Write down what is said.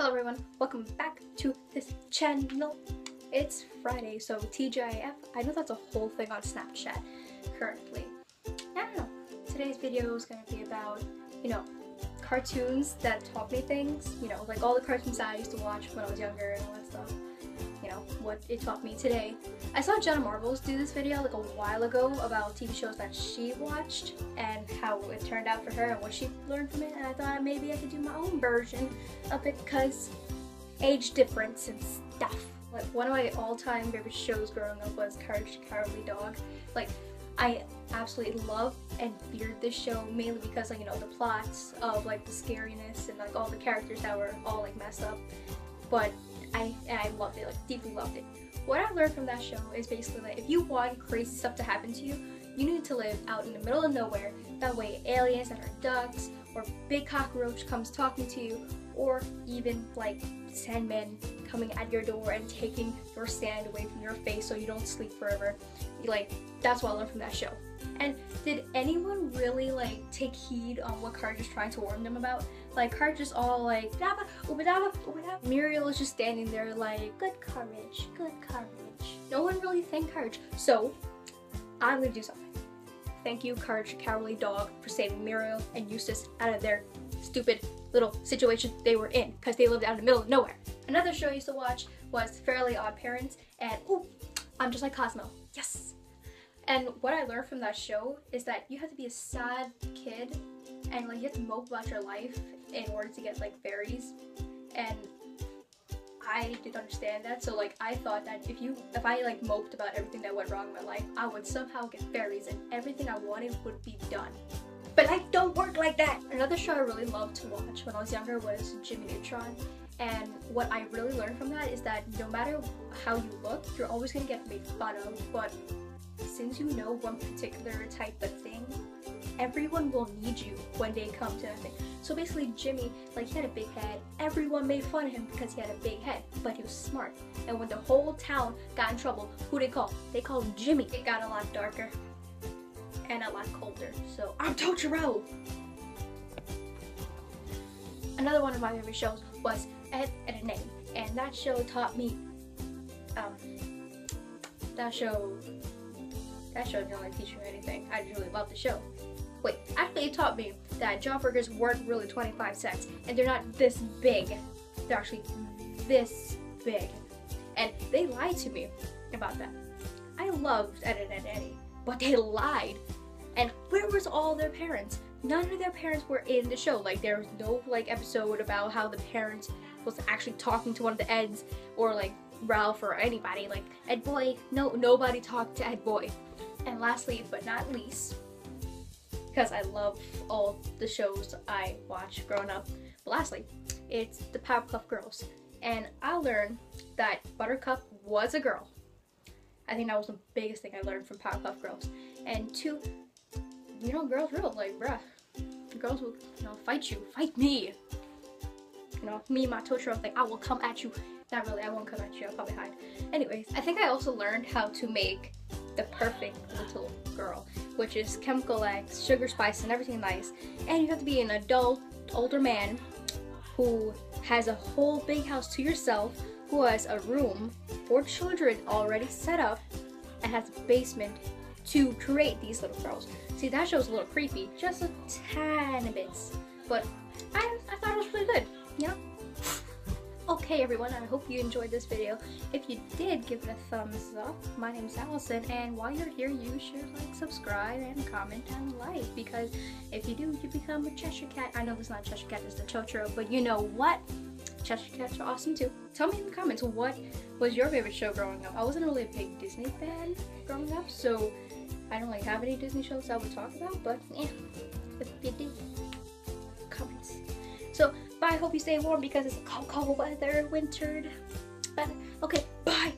Hello everyone, welcome back to this channel. It's Friday, so TGIF, I know that's a whole thing on Snapchat currently. I don't know, today's video is going to be about, cartoons that taught me things, like all the cartoons that I used to watch when I was younger and all that stuff. What it taught me today. I saw Jenna Marbles do this video like a while ago about TV shows that she watched and how it turned out for her and what she learned from it, and I thought maybe I could do my own version of it because age difference and stuff. Like one of my all-time favorite shows growing up was Courage the Cowardly Dog. Like I absolutely love and feared this show mainly because the plots of the scariness and all the characters that were all messed up, but I loved it, deeply loved it. What I learned from that show is basically that if you want crazy stuff to happen to you, you need to live out in the middle of nowhere. That way aliens that are ducks or big cockroach comes talking to you, or even Sandmen coming at your door and taking your sand away from your face so you don't sleep forever. That's what I learned from that show. And did anyone really take heed on what Courage is trying to warn them about? Courage is all "Dabba, ooba dabba, ooba dabba." Muriel is just standing there good courage, good courage. No one really thanked Courage, so I'm gonna do something. Thank you, Courage the Cowardly Dog, for saving Muriel and Eustace out of their stupid little situation they were in because they lived out in the middle of nowhere. Another show I used to watch was Fairly Odd Parents, and ooh, I'm just like Cosmo. Yes! And what I learned from that show is that you have to be a sad kid and you have to mope about your life in order to get fairies. And I didn't understand that, so I thought that if I moped about everything that went wrong in my life, I would somehow get fairies and everything I wanted would be done. But life don't work like that! Another show I really loved to watch when I was younger was Jimmy Neutron. And what I really learned from that is that no matter how you look, you're always gonna get made fun of, but since you know one particular type of thing, everyone will need you when they come to that thing. So basically Jimmy, he had a big head. Everyone made fun of him because he had a big head, but he was smart. And when the whole town got in trouble, who they called? They called Jimmy. It got a lot darker and a lot colder. So I'm Totoro! Another one of my favorite shows was Ed, Edd n Eddy, and that show taught me, that show didn't really teach me anything. I just really loved the show. Wait, actually it taught me that Jolly Burgers weren't really 25 cents, and they're not this big. They're actually this big. And they lied to me about that. I loved Ed, Edd n Eddy, but they lied. And where was all their parents? None of their parents were in the show. There was no episode about how the parents was actually talking to one of the Eds, or Ralph or anybody. Ed Boy, no, nobody talked to Ed Boy. And lastly, but not least, because I love all the shows I watched growing up, but lastly, it's the Powerpuff Girls. And I learned that Buttercup was a girl. I think that was the biggest thing I learned from Powerpuff Girls. And two, girls rule, bruh. Girls will, fight you, fight me. Me, my Totoro, I will come at you. Not really, I won't come at you, I'll probably hide. Anyways, I think I also learned how to make the perfect little girl, which is chemical eggs, sugar, spice, and everything nice. And you have to be an adult, older man who has a whole big house to yourself, who has a room for children already set up, and has a basement to create these little girls. See, that show's a little creepy, just a tiny bit, but I thought it was really good, Okay everyone, I hope you enjoyed this video. If you did, give it a thumbs up. My name's Allison, and while you're here, you should subscribe and comment and like, because if you do, you become a Cheshire Cat. I know it's not Cheshire Cat, it's the Totoro, but you know what? Cheshire Cats are awesome too. Tell me in the comments, what was your favorite show growing up? I wasn't really a big Disney fan growing up, so I don't have any Disney shows I would talk about, but if you did, comments. So, bye, I hope you stay warm because it's cold weather, wintered. But, okay, bye!